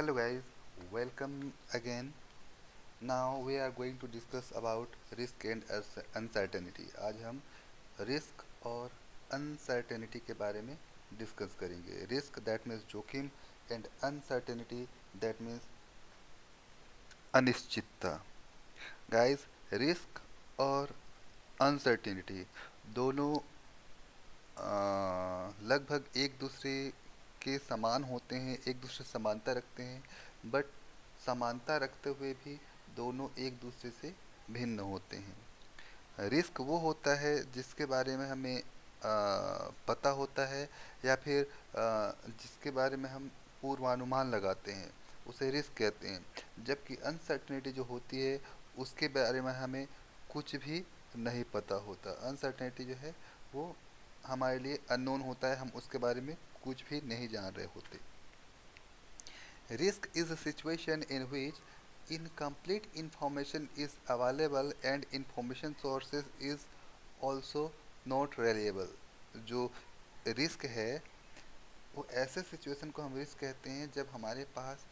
Hello guys, welcome again. Now we are going to discuss about risk and uncertainty. आज हम risk और uncertainty के बारे में डिस्कस करेंगे. रिस्क दैट मीन्स जोखिम एंड अनसर्टेनिटी दैट मीन्स अनिश्चितता. गाइस, रिस्क और अनसर्टेनिटी दोनों लगभग एक दूसरे के समान होते हैं, एक दूसरे से समानता रखते हैं, बट समानता रखते हुए भी दोनों एक दूसरे से भिन्न होते हैं. रिस्क वो होता है जिसके बारे में हमें पता होता है या फिर जिसके बारे में हम पूर्वानुमान लगाते हैं, उसे रिस्क कहते हैं. जबकि अनसर्टेनिटी जो होती है उसके बारे में हमें कुछ भी नहीं पता होता. अनसर्टेनिटी जो है वो हमारे लिए अननोन होता है, हम उसके बारे में कुछ भी नहीं जान रहे होते. Risk is a situation in which incomplete information is available and information sources is also not reliable. जो रिस्क है वो ऐसे सिचुएशन को हम रिस्क कहते हैं जब हमारे पास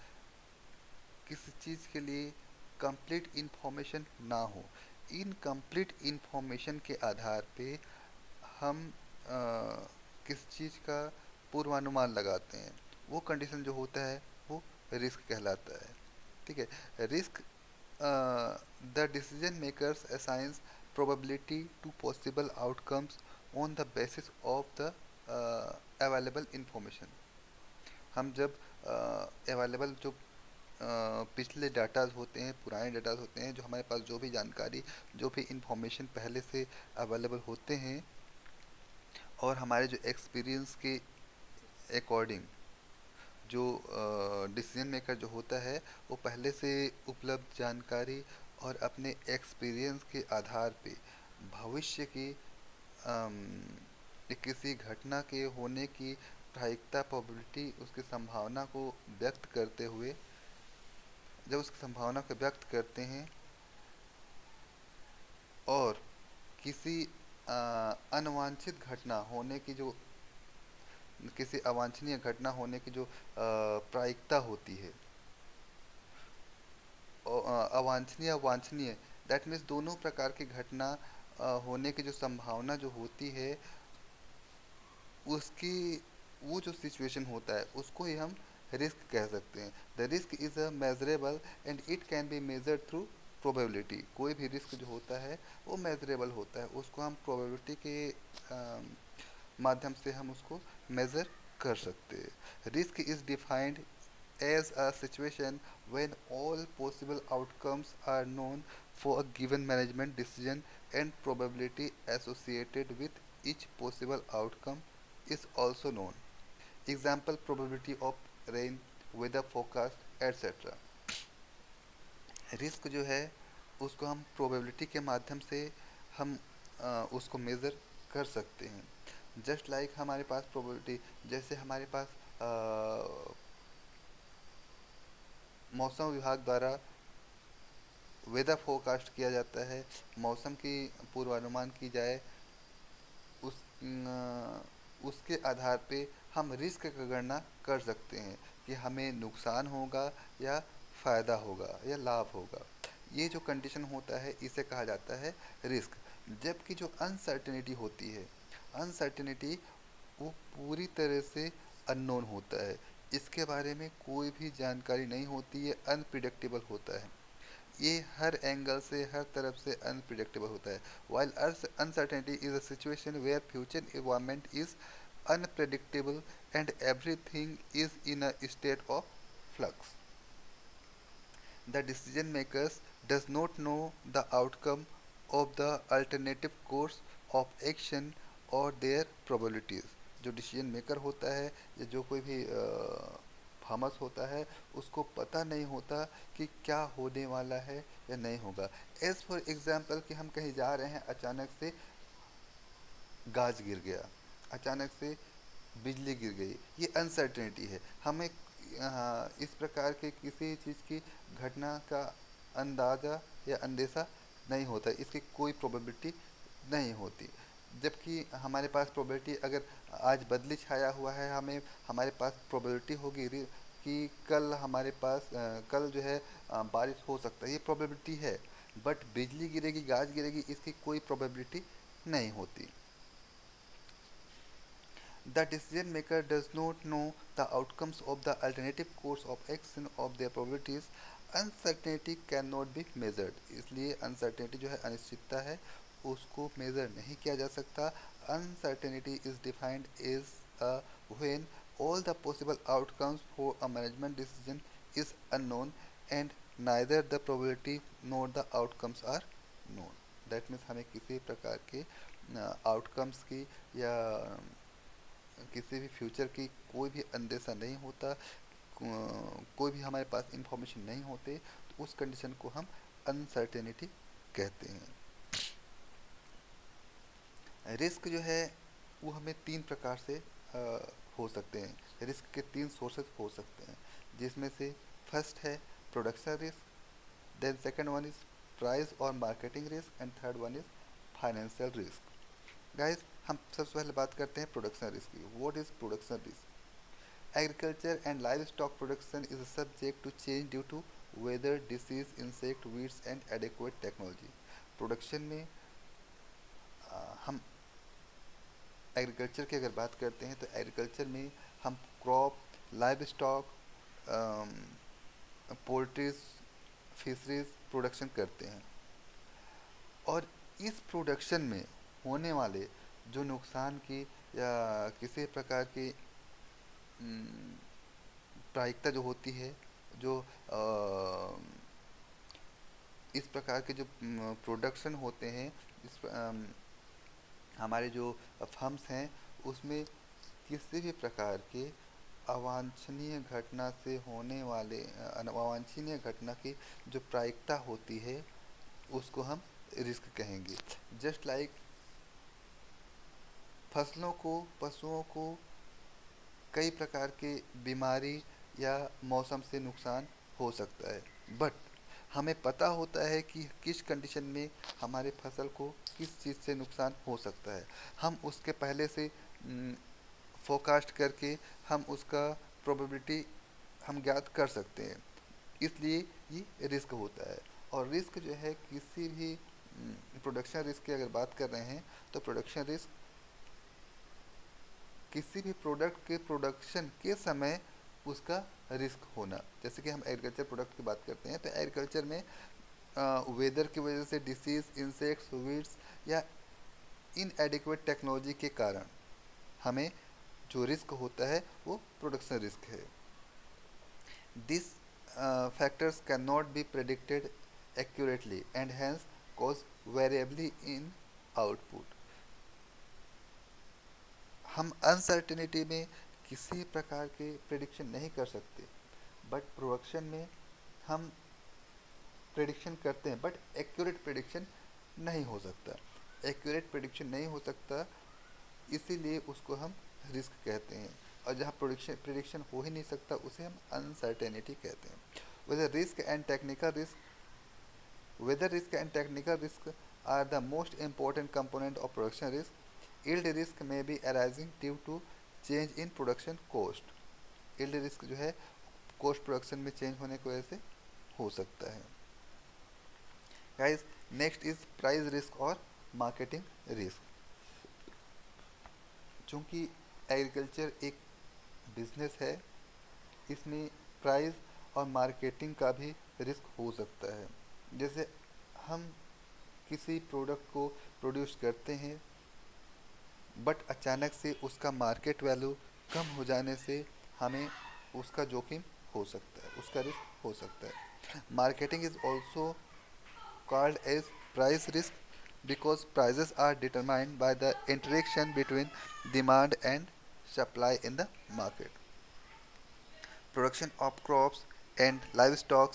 किसी चीज़ के लिए कंप्लीट इन्फॉर्मेशन ना हो. इनकम्प्लीट इन्फॉर्मेशन के आधार पे हम किस चीज़ का पूर्वानुमान लगाते हैं, वो कंडीशन जो होता है वो रिस्क कहलाता है. ठीक है. Risk the decision makers assigns probability to possible outcomes on the basis of the available information. हम जब अवेलेबल जो पिछले डाटाज होते हैं, पुराने डाटाज होते हैं, जो हमारे पास जो भी जानकारी, जो भी इंफॉर्मेशन पहले से अवेलेबल होते हैं और हमारे जो एक्सपीरियंस के अकॉर्डिंग जो डिसीजन मेकर जो होता है वो पहले से उपलब्ध जानकारी और अपने एक्सपीरियंस के आधार पे भविष्य की किसी घटना के होने की प्रायिकता, प्रोबेबिलिटी, उसकी संभावना को व्यक्त करते हुए, जब उसकी संभावना को व्यक्त करते हैं और किसी अनवांछित घटना होने की जो किसी अवांछनीय घटना होने की जो प्रायिकता होती है, अवांछनीय वांछनीय, दैट मीन्स दोनों प्रकार की घटना होने की जो संभावना जो होती है, उसकी वो जो सिचुएशन होता है उसको ही हम रिस्क कह सकते हैं. The risk is a measurable and it can be measured through probability. कोई भी रिस्क जो होता है वो मेजरेबल होता है, उसको हम प्रोबेबिलिटी के माध्यम से हम उसको मेज़र कर सकते हैं. Risk is defined as a situation when all possible outcomes are known for a given management decision and probability associated with each possible outcome is also known. Example: probability of rain, weather forecast, etc. Risk जो है उसको हम probability के माध्यम से हम उसको measure कर सकते हैं. जस्ट लाइक हमारे पास प्रोबेबिलिटी, जैसे हमारे पास मौसम विभाग द्वारा वेदर फोरकास्ट किया जाता है, मौसम की पूर्वानुमान की जाए, उस उसके आधार पे हम रिस्क की गणना कर सकते हैं कि हमें नुकसान होगा या फ़ायदा होगा या लाभ होगा. ये जो कंडीशन होता है इसे कहा जाता है रिस्क. जबकि जो अनसर्टेनिटी होती है, अनसर्टेनिटी वो पूरी तरह से अननोन होता है, इसके बारे में कोई भी जानकारी नहीं होती है, अनप्रिडिक्टेबल होता है. ये हर एंगल से, हर तरफ से अनप्रिडिक्टेबल होता है. While uncertainty is a situation where future environment is unpredictable and everything is in a state of flux. The decision makers does not know the outcome of the alternative course of action or their probabilities. जो decision maker होता है या जो कोई भी farms होता है उसको पता नहीं होता कि क्या होने वाला है या नहीं होगा. एज फॉर एग्जाम्पल कि हम कहीं जा रहे हैं, अचानक से गाज गिर गया, अचानक से बिजली गिर गई, ये अनसर्टेनिटी है. हमें इस प्रकार के किसी चीज़ की घटना का अंदाज़ा या अंदेशा नहीं होता, इसकी कोई प्रोबेबिलिटी नहीं होती. जबकि हमारे पास प्रोबेबिलिटी, अगर आज बदली छाया हुआ है, हमें हमारे पास प्रोबेबिलिटी होगी कि कल हमारे पास कल जो है बारिश हो सकता है, ये प्रोबेबिलिटी है। बट बिजली गिरेगी, गाज गिरेगी, इसकी कोई प्रोबेबिलिटी नहीं होती। The decision maker does not know the outcomes of the alternative course of action of their probabilities. Uncertainty cannot be measured. इसलिए uncertainty जो है अनिश्चितता है, उसको measure नहीं किया जा सकता। Uncertainty is defined as when all the possible outcomes for a management decision is unknown and neither the probability nor the outcomes are known. That means हमें किसी प्रकार के आउटकम्स की या किसी भी फ्यूचर की कोई भी अंदेशा नहीं होता, कोई भी हमारे पास इंफॉर्मेशन नहीं होते, तो उस कंडीशन को हम अनसर्टेनिटी कहते हैं। रिस्क जो है वो हमें तीन प्रकार से हो सकते हैं। रिस्क के तीन सोर्सेज हो सकते हैं, जिसमें से फर्स्ट है production risk, then second one is price और marketing risk, and third one is financial risk. Guys, हम सबसे पहले बात करते हैं प्रोडक्शन रिस्क की। What is production risk? Agriculture and livestock production is subject to change due to weather, disease, insect, weeds and adequate technology. Production में हम agriculture की अगर बात करते हैं तो एग्रीकल्चर में हम crop, livestock, poultries, fisheries production करते हैं। और इस प्रोडक्शन में होने वाले जो नुकसान की या किसी प्रकार की प्रायिकता जो होती है, जो इस प्रकार के जो प्रोडक्शन होते हैं, इस हमारे जो फर्म्स हैं उसमें किसी भी प्रकार के अवांछनीय घटना से होने वाले अवांछनीय घटना की जो प्रायिकता होती है उसको हम रिस्क कहेंगे। जस्ट लाइक फसलों को, पशुओं को कई प्रकार के बीमारी या मौसम से नुकसान हो सकता है, बट हमें पता होता है कि किस कंडीशन में हमारे फसल को किस चीज़ से नुकसान हो सकता है। हम उसके पहले से फोरकास्ट करके हम उसका प्रोबेबिलिटी हम ज्ञात कर सकते हैं, इसलिए ये रिस्क होता है। और रिस्क जो है किसी भी प्रोडक्शन रिस्क की अगर बात कर रहे हैं तो प्रोडक्शन रिस्क किसी भी प्रोडक्ट के प्रोडक्शन के समय उसका रिस्क होना। जैसे कि हम एग्रीकल्चर प्रोडक्ट की बात करते हैं तो एग्रीकल्चर में वेदर की वजह से डिसीज, इंसेक्ट्स, वीड्स या इनएडिक्वेट टेक्नोलॉजी के कारण हमें जो रिस्क होता है वो प्रोडक्शन रिस्क है। This factors can not be predicted accurately and hence cause variability in output. हम अनसर्टेनिटी में किसी प्रकार के प्रेडिक्शन नहीं कर सकते, बट प्रोडक्शन में हम प्रेडिक्शन करते हैं, बट एक्यूरेट प्रेडिक्शन नहीं हो सकता। एक्यूरेट प्रेडिक्शन नहीं हो सकता, इसीलिए उसको हम रिस्क कहते हैं। और जहाँ प्रेडिक्शन हो ही नहीं सकता उसे हम अनसर्टेनिटी कहते हैं। Weather risk and technical risk are the most important component of production risk. Yield risk में be arising due to change in production cost. Yield risk जो है कॉस्ट प्रोडक्शन में चेंज होने की वजह से हो सकता है। Guys, next is price risk और मार्केटिंग रिस्क। चूँकि एग्रीकल्चर एक बिजनेस है, इसमें प्राइस और मार्केटिंग का भी रिस्क हो सकता है। जैसे हम किसी प्रोडक्ट को प्रोड्यूस करते हैं, बट अचानक से उसका मार्केट वैल्यू कम हो जाने से हमें उसका जोखिम हो सकता है, उसका रिस्क हो सकता है। Marketing is also called as price risk because prices are determined by the interaction between demand and supply in the market. Production of crops and livestock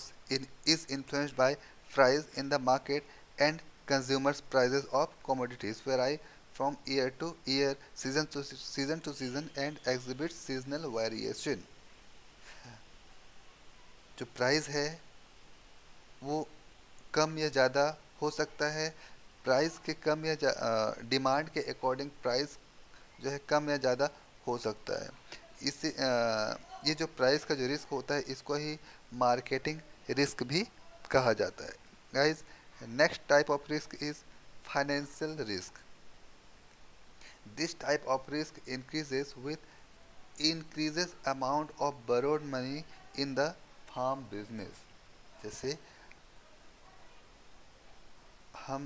is influenced by price in the market, and consumers' prices of commodities vary from year to year, season to season, and exhibit seasonal variation. जो price है वो कम या ज़्यादा हो सकता है। Price के कम या डिमांड के अकॉर्डिंग प्राइस जो है कम या ज़्यादा हो सकता है। इससे ये जो प्राइस का जो रिस्क होता है इसको ही मार्केटिंग रिस्क भी कहा जाता है। Guys, next type of risk is financial risk. This type of risk increases with increases amount of borrowed money in the farm business। जैसे हम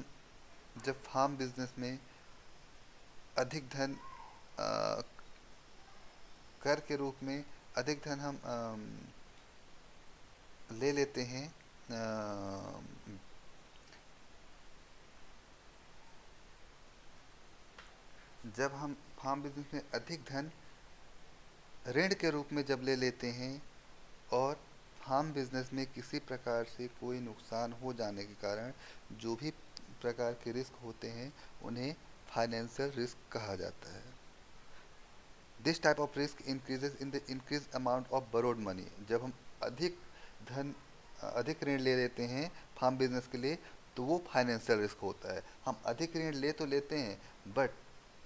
जब फार्म बिजनेस में अधिक धन अ, कर के रूप में अधिक धन हम ले लेते हैं, जब हम फार्म बिजनेस में अधिक धन ऋण के रूप में जब ले लेते हैं और फार्म बिजनेस में किसी प्रकार से कोई नुकसान हो जाने के कारण जो भी प्रकार के रिस्क होते हैं उन्हें फाइनेंशियल रिस्क कहा जाता है। This type of risk increases in the increase amount of burrowed money. जब हम अधिक धन अधिक ऋण ले लेते हैं फार्म बिजनेस के लिए तो वो फाइनेंशियल रिस्क होता है। हम अधिक ऋण ले तो लेते हैं बट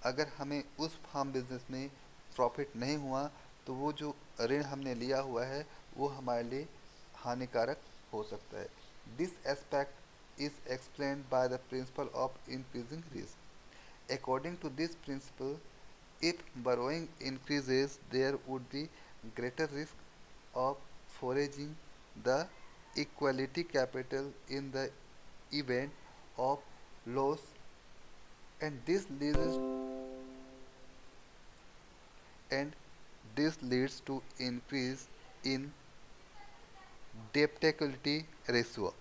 अगर हमें उस फार्म बिजनेस में प्रॉफिट नहीं हुआ तो वो जो ऋण हमने लिया हुआ है वो हमारे लिए हानिकारक हो सकता है। This aspect is explained by the principle of increasing risk. According to this principle, if borrowing increases, there would be greater risk of foraging the equality capital in the event of loss, and and this leads to increase in debt equity ratio।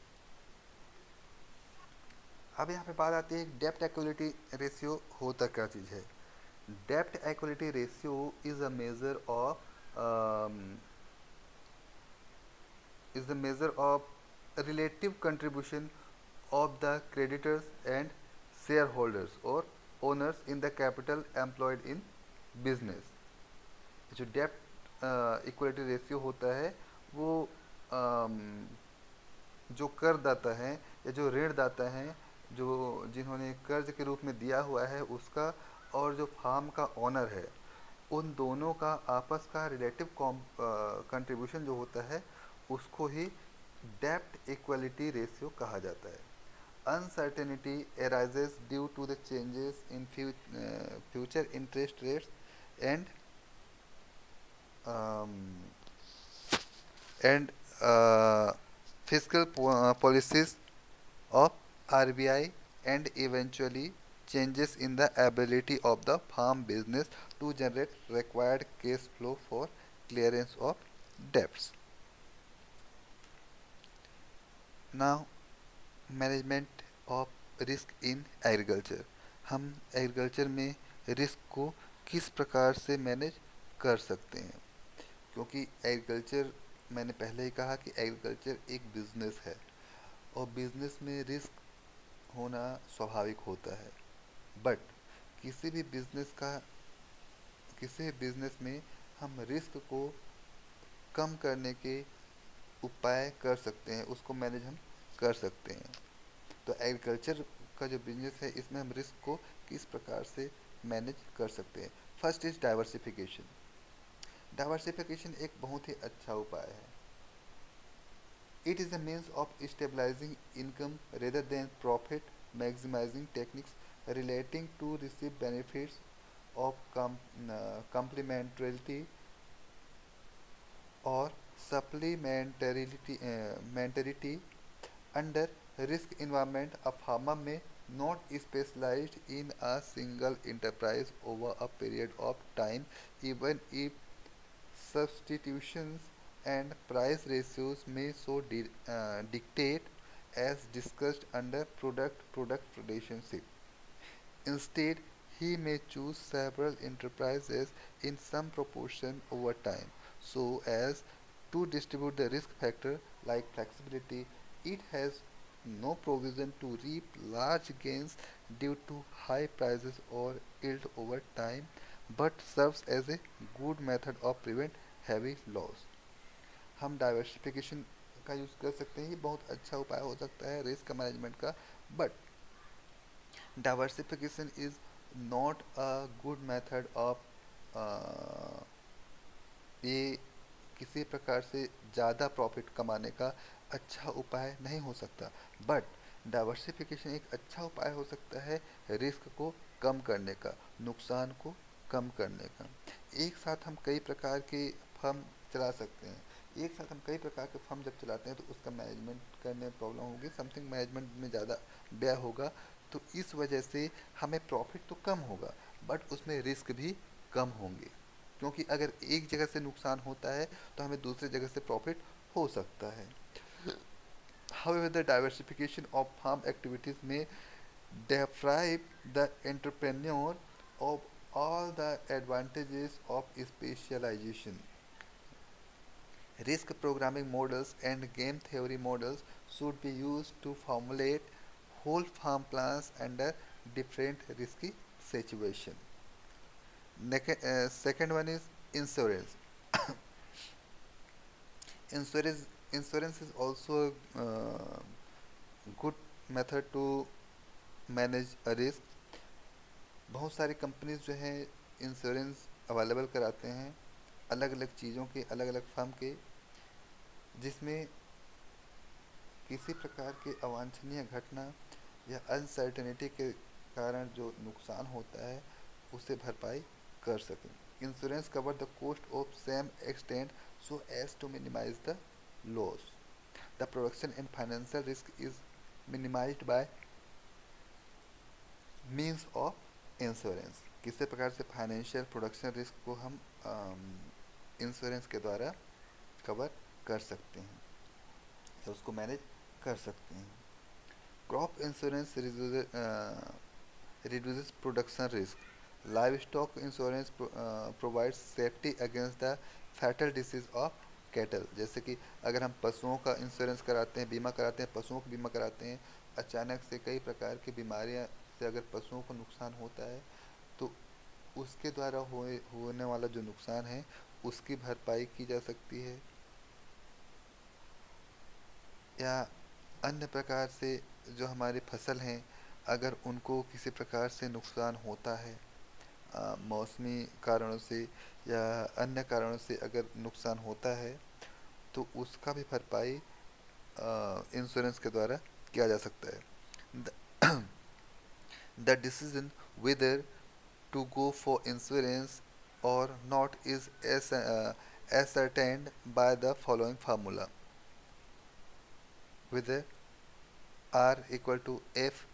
अब यहाँ पे बात आती है डेप्ट equity ratio होता क्या चीज़ है। डेप्ट equity ratio is a measure of relative contribution of the creditors and shareholders or owners in the capital employed in business। जो डेप्ट इक्विटी रेशियो होता है वो um, जो करदाता है या जो ऋणदाता है जो जिन्होंने कर्ज के रूप में दिया हुआ है उसका और जो फार्म का ओनर है उन दोनों का आपस का रिलेटिव कंट्रीब्यूशन जो होता है उसको ही डेप्ट इक्वलिटी रेशियो कहा जाता है। Uncertainty arises due to the changes in future interest rates and and fiscal policies of RBI, and eventually changes in the ability of the farm business to generate required cash flow for clearance of debts। Now, management of risk in agriculture। हम agriculture में risk को किस प्रकार से manage कर सकते हैं, क्योंकि एग्रीकल्चर मैंने पहले ही कहा कि एग्रीकल्चर एक बिजनेस है और बिजनेस में रिस्क होना स्वाभाविक होता है। बट किसी भी बिजनेस का किसी भी बिजनेस में हम रिस्क को कम करने के उपाय कर सकते हैं, उसको मैनेज हम कर सकते हैं। तो एग्रीकल्चर का जो बिजनेस है इसमें हम रिस्क को किस प्रकार से मैनेज कर सकते हैं। First is diversification. डाइवर्सिफिकेशन एक बहुत ही अच्छा उपाय है। It is a means of stabilising income rather than profit maximising techniques relating to receive benefits of complementarity or supplementarity under risk environment। A farmer may not specialize in a single enterprise over a period of time even if substitutions and price ratios may so dictate as discussed under product relationship। Instead, he may choose several enterprises in some proportion over time so as to distribute the risk factor like flexibility. It has no provision to reap large gains due to high prices or yield over time, but serves as a good method of prevent heavy loss। हम diversification का use कर सकते हैं, ये बहुत अच्छा उपाय हो सकता है रिस्क मैनेजमेंट का। But diversification is not a good method of a किसी प्रकार से ज़्यादा प्रॉफिट कमाने का अच्छा उपाय नहीं हो सकता, बट डाइवर्सिफिकेशन एक अच्छा उपाय हो सकता है रिस्क को कम करने का, नुकसान को कम करने का। एक साथ हम कई प्रकार के फर्म चला सकते हैं। एक साथ हम कई प्रकार के फर्म जब चलाते हैं तो उसका मैनेजमेंट करने में प्रॉब्लम होगी, समथिंग मैनेजमेंट में ज़्यादा व्यय होगा। तो इस वजह से हमें प्रॉफिट तो कम होगा, बट उसमें रिस्क भी कम होंगे, क्योंकि अगर एक जगह से नुकसान होता है तो हमें दूसरी जगह से प्रॉफिट हो सकता है। However, the diversification of farm activities may deprive the entrepreneur of all the advantages of specialization. Risk programming models and game theory models should be used to formulate whole farm plans under different risky situations. Second one is insurance. Insurance insurance is also a good method to manage a risk. बहुत सारी companies जो हैं insurance available कराते हैं अलग अलग चीज़ों के, अलग अलग फर्म के, जिसमें किसी प्रकार के अवांछनीय घटना या अनसर्टेनिटी के कारण जो नुकसान होता है उसे भरपाई कर सकें। Insurance cover the cost of same extent so as to minimise the loss. The production and financial risk is minimised by means of insurance. किसी प्रकार से फाइनेंशियल प्रोडक्शन रिस्क को हम इंश्योरेंस के द्वारा कवर कर सकते हैं या उसको मैनेज कर सकते हैं। Crop insurance reduces production risk. Livestock insurance provides safety against the fatal disease of cattle। जैसे कि अगर हम पशुओं का इंश्योरेंस कराते हैं, बीमा कराते हैं, पशुओं का बीमा कराते हैं, अचानक से कई प्रकार की बीमारियां से अगर पशुओं को नुकसान होता है तो उसके द्वारा होने वाला जो नुकसान है उसकी भरपाई की जा सकती है। या अन्य प्रकार से जो हमारी फसल हैं अगर उनको किसी प्रकार से नुकसान होता है मौसमी कारणों से या अन्य कारणों से अगर नुकसान होता है तो उसका भी भरपाई इंश्योरेंस के द्वारा किया जा सकता है। The decision whether to go for insurance or not is ascertained by the following formula, whether R equal to F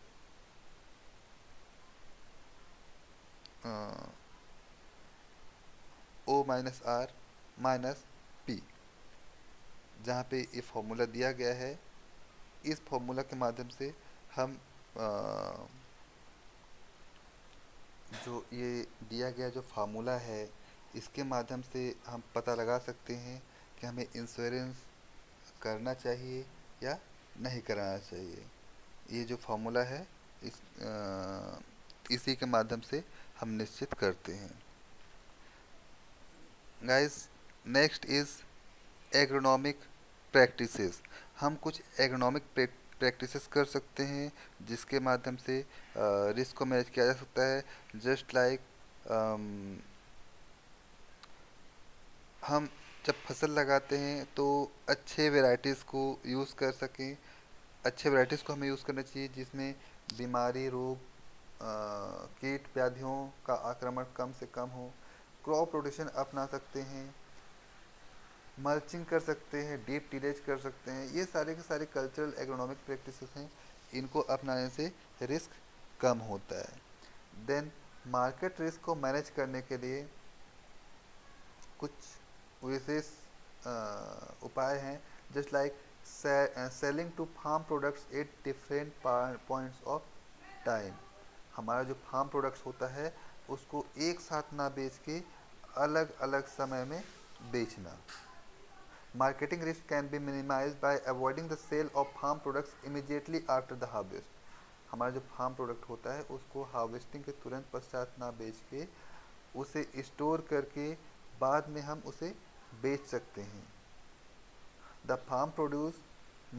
O minus R minus P. जहाँ पे ये फॉर्मूला दिया गया है, इस फॉर्मूला के माध्यम से हम जो ये दिया गया जो फार्मूला है इसके माध्यम से हम पता लगा सकते हैं कि हमें इंश्योरेंस करना चाहिए या नहीं कराना चाहिए। ये जो फार्मूला है इसी के माध्यम से हम निश्चित करते हैं। Guys, next is agronomic practices. हम कुछ एग्रोनॉमिक प्रैक्टिसेस कर सकते हैं जिसके माध्यम से रिस्क को मैनेज किया जा सकता है। जस्ट लाइक हम जब फसल लगाते हैं तो अच्छे वेराइटीज़ को यूज़ कर सकें। अच्छे वेराइटीज़ को हमें यूज़ करना चाहिए जिसमें बीमारी, रोग, कीट व्याधियों का आक्रमण कम से कम हो। क्रॉप रोटेशन अपना सकते हैं, मल्चिंग कर सकते हैं, डीप टिलेज कर सकते हैं। ये सारे के सारे कल्चरल एग्रोनॉमिक प्रैक्टिसेस हैं, इनको अपनाने से रिस्क कम होता है। देन मार्केट रिस्क को मैनेज करने के लिए कुछ विशेष उपाय हैं, just like selling to farm products at different points of time. हमारा जो फार्म प्रोडक्ट्स होता है उसको एक साथ ना बेच के अलग अलग समय में बेचना। Marketing risk can be minimised by avoiding the sale of farm products immediately after the harvest. हमारा जो फार्म प्रोडक्ट होता है उसको हार्वेस्टिंग के तुरंत पश्चात ना बेच के उसे स्टोर करके बाद में हम उसे बेच सकते हैं। The farm produce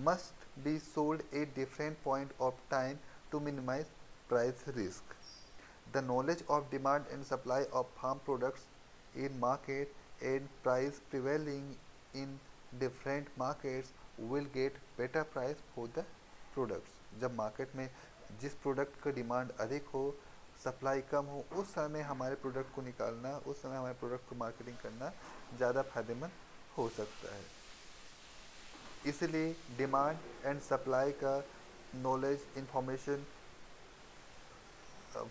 must be sold at different point of time to minimise price risk. The knowledge of demand and supply of farm products in market and price prevailing in different markets will get better price for the products। जब market में जिस product का demand अधिक हो, supply कम हो, उस समय हमारे प्रोडक्ट को निकालना, उस समय हमारे प्रोडक्ट को मार्केटिंग करना ज़्यादा फायदेमंद हो सकता है। इसलिए डिमांड एंड सप्लाई का नॉलेज, इंफॉर्मेशन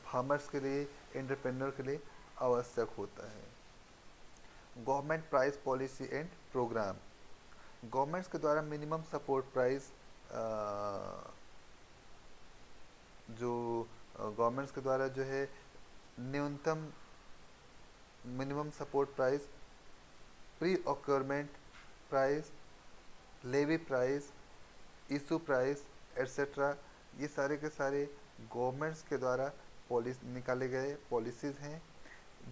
फार्मर्स के लिए, एंटरप्रेन्योर के लिए आवश्यक होता है। Government price policy and program. Governments के द्वारा मिनिमम सपोर्ट प्राइस, जो गवर्नमेंट्स के द्वारा जो है न्यूनतम minimum support price, procurement price, levy price, issue price etcetera, ये सारे के सारे गवर्नमेंट्स के द्वारा पॉलिसी निकाले गए पॉलिसीज़ हैं,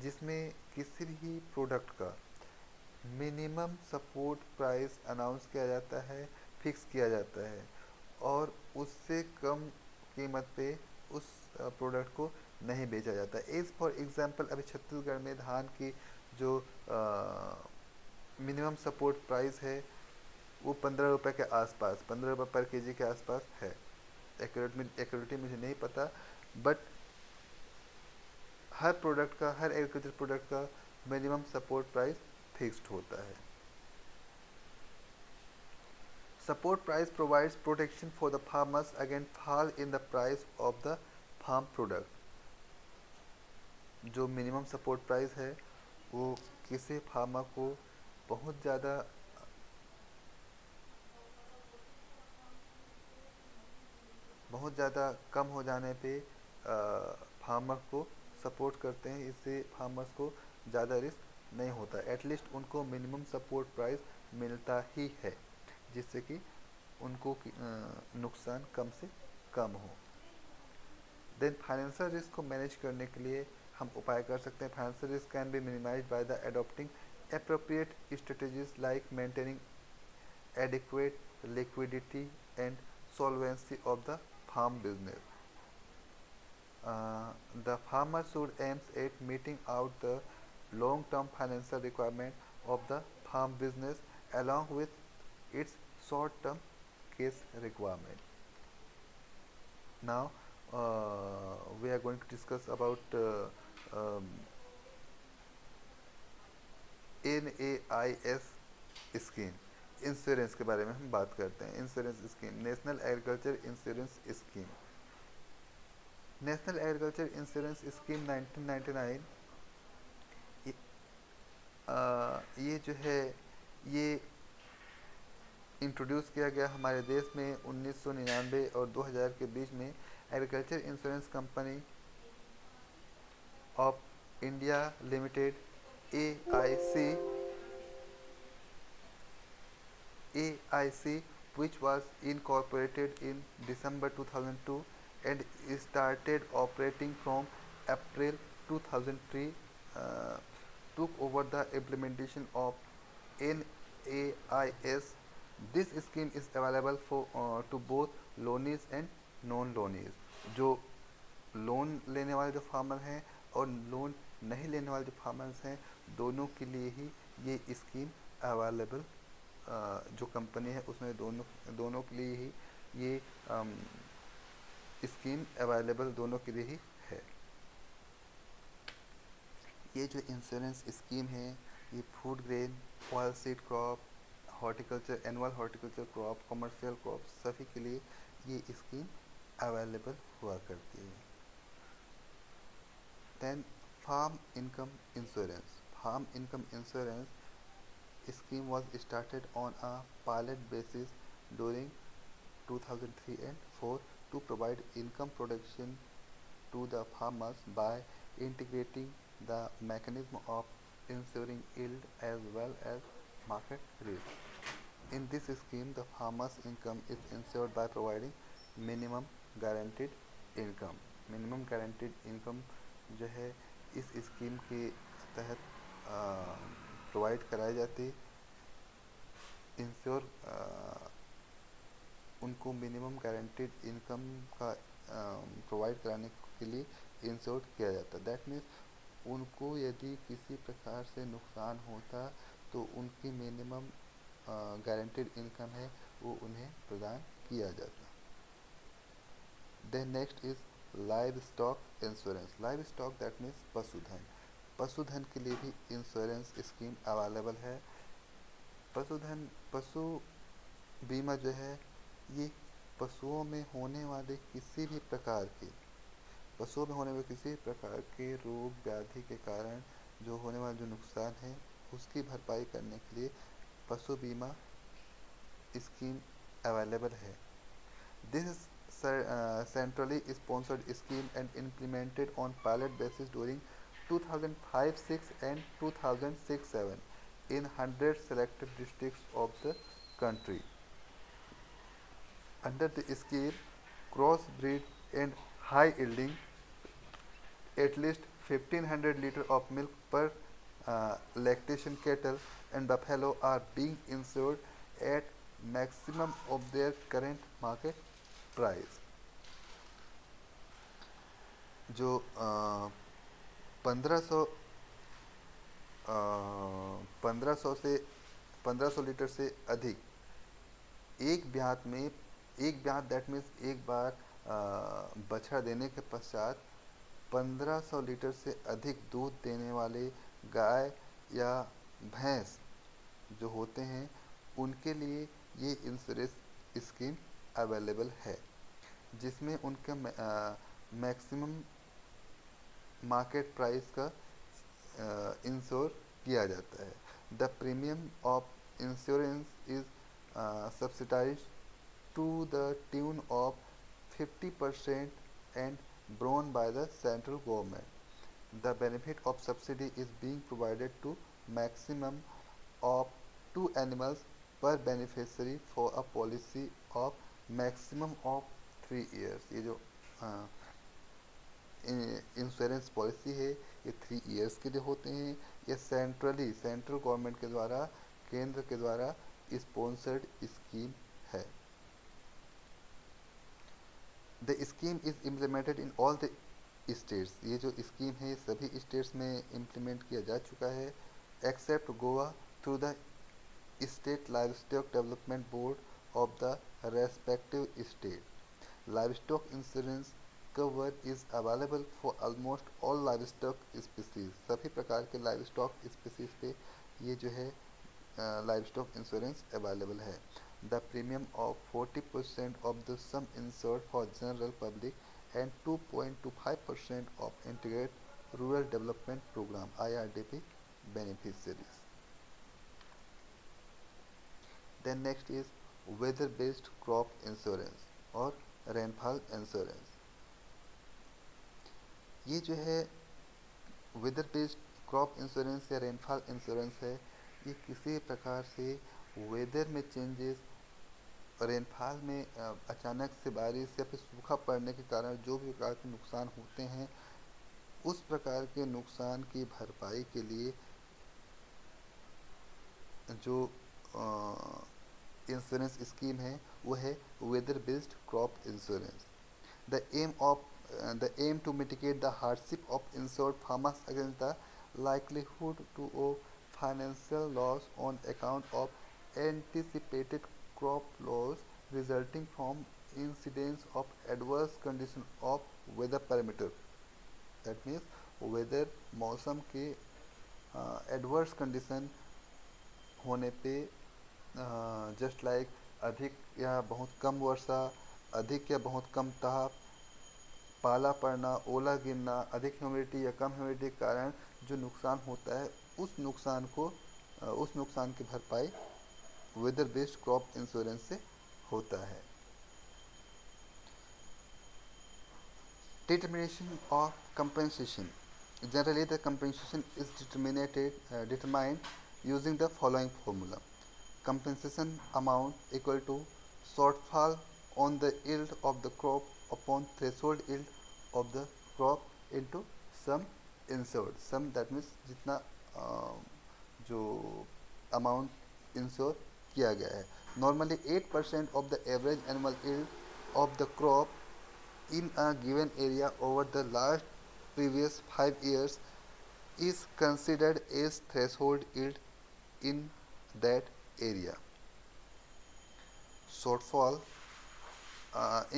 जिसमें किसी भी प्रोडक्ट का मिनिमम सपोर्ट प्राइस अनाउंस किया जाता है, फिक्स किया जाता है, और उससे कम कीमत पे उस प्रोडक्ट को नहीं बेचा जाता। एज फॉर एग्जांपल, अभी छत्तीसगढ़ में धान की जो मिनिमम सपोर्ट प्राइस है वो 15 रुपये के आसपास, 15 रुपये पर केजी के आसपास है। एक्यूरेटली मुझे नहीं पता, बट हर प्रोडक्ट का, हर एग्रीकल्चर प्रोडक्ट का मिनिमम सपोर्ट प्राइस फिक्स्ड होता है। Support price provides protection for the farmers against fall in the price of the farm product। जो मिनिमम सपोर्ट प्राइस है वो किसी फार्मर को बहुत ज़्यादा कम हो जाने पे फार्मर को सपोर्ट करते हैं। इससे फार्मर्स को ज़्यादा रिस्क नहीं होता, एटलीस्ट उनको मिनिमम सपोर्ट प्राइस मिलता ही है, जिससे कि उनको नुकसान कम से कम हो। देन फाइनेंशियल रिस्क को मैनेज करने के लिए हम उपाय कर सकते हैं। Financial risk can B minimised by the adopting appropriate strategies like maintaining adequate liquidity and solvency of the farm business। The farmer should aim at meeting out the long-term financial requirement of the farm business along with its short-term cash requirement। Now we are going to discuss about NAIS scheme, insurance के बारे में हम बात करते हैं। Insurance scheme, national agriculture insurance scheme. National agriculture insurance scheme 1999, ये जो है ये इंट्रोड्यूस किया गया हमारे देश में 1999 और 2000 के बीच में। Agriculture insurance company of India limited AIC, which was incorporated in December 2002 and started operating from April 2003, took over the implementation of NAIS। This scheme is available for to both loanees and non-loanees। जो loan लेने वाले जो farmer हैं और loan नहीं लेने वाले जो फार्मर्स हैं, दोनों के लिए ही ये स्कीम अवेलेबल, जो कंपनी है उसमें दोनों के लिए ही ये स्कीम अवेलेबल दोनों के लिए ही है। ये जो इंश्योरेंस स्कीम है ये food grain, oil seed crop, horticulture, annual horticulture crop, commercial crop, सभी के लिए ये स्कीम अवेलेबल हुआ करती है। Then farm income insurance. Farm income insurance scheme was started on a pilot basis during 2003 and 4 to provide income protection to the farmers by integrating the mechanism of ensuring yield as well as market risk। In this scheme, the farmer's income is ensured by providing minimum guaranteed income। minimum guaranteed income जो है इस scheme के तहत provide कराई जाती। Ensure उनको minimum guaranteed income का provide कराने के लिए इंश्योर किया जाता। दैट मीन्स उनको यदि किसी प्रकार से नुकसान होता तो उनकी मिनिमम गारंटीड इनकम है वो उन्हें प्रदान किया जाता। Then next is livestock insurance. Livestock that means पशुधन। पशुधन के लिए भी इंश्योरेंस स्कीम अवेलेबल है। पशु बीमा जो है ये पशुओं में होने वाले किसी भी प्रकार के पशुओं में होने वाले किसी भी प्रकार के रोग व्याधि के कारण जो होने वाला जो नुकसान है उसकी भरपाई करने के लिए पशु बीमा स्कीम अवेलेबल है। This is centrally sponsored scheme and implemented on pilot basis during 2005-6 and 2006-7 in 100 selected districts of the country. Under the scheme, crossbreed and high-yielding, at least 1500 liters of milk per lactation cattle and buffalo are being insured at maximum of their current market price. जो 1500 1500 से 1500 litre से अधिक एक ब्यात में एक ब्यात that means एक बार बछड़ा देने के पश्चात 1500 लीटर से अधिक दूध देने वाले गाय या भैंस जो होते हैं उनके लिए ये इंश्योरेंस स्कीम अवेलेबल है जिसमें उनका मैक्सिमम मार्केट प्राइस का इंश्योर किया जाता है। The premium of insurance is subsidise to the tune of 50% and borne by the central government. The benefit of subsidy is being provided to maximum of 2 animals per beneficiary for a policy of maximum of 3 years. ये जो insurance policy है ये 3 years के लिए होते हैं। ये central government के द्वारा केंद्र के द्वारा स्पॉन्सर्ड स्कीम है। The scheme is implemented in all the states. ये जो स्कीम है सभी स्टेट्स में इम्प्लीमेंट किया जा चुका है except Goa through the state livestock development board of the respective state. Livestock insurance cover is available for almost all livestock species. सभी प्रकार के लाइवस्टॉक स्पीसीज पे ये जो है लाइवस्टॉक इंश्योरेंस अवेलेबल है। The premium of 40% of the sum insured for general public and 2.25% of Integrated Rural Development Program IRDP beneficiaries. Then next is weather-based crop insurance और rainfall insurance. ये जो है weather-based crop insurance या rainfall insurance है ये किसी प्रकार से वेदर में चेंजेस रेनफॉल में अचानक से बारिश या फिर सूखा पड़ने के कारण जो भी प्रकार के नुकसान होते हैं उस प्रकार के नुकसान की भरपाई के लिए जो इंश्योरेंस स्कीम है वो है weather based crop insurance. The aim to mitigate the hardship of insured farmers against the likelihood to financial loss on account of anticipated crop loss resulting from incidence of adverse condition of weather parameter। that means weather मौसम के adverse condition होने पे just like अधिक या बहुत कम वर्षा अधिक या बहुत कम ताप पाला पड़ना ओला गिरना अधिक ह्यूमिडिटी या कम ह्यूमिडिटी के कारण जो नुकसान होता है उस नुकसान की भरपाई वेदर बेस्ड क्रॉप इंश्योरेंस से होता है। Determination of compensation. Generally the compensation is determined using the following formula: compensation amount equal to shortfall on the yield of the crop upon threshold yield of the crop into sum insured। sum that means जितना जो amount ensure किया गया है। Normally 8% of the average annual yield of the crop in a given area over the last previous 5 years is considered as threshold yield in that area। shortfall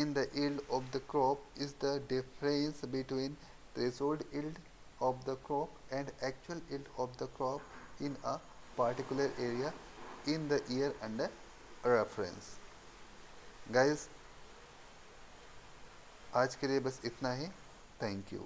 in the yield of the crop is the difference between threshold yield of the crop and actual yield of the crop in a particular area in the year under reference. Guys, आज के लिए बस इतना ही. Thank you.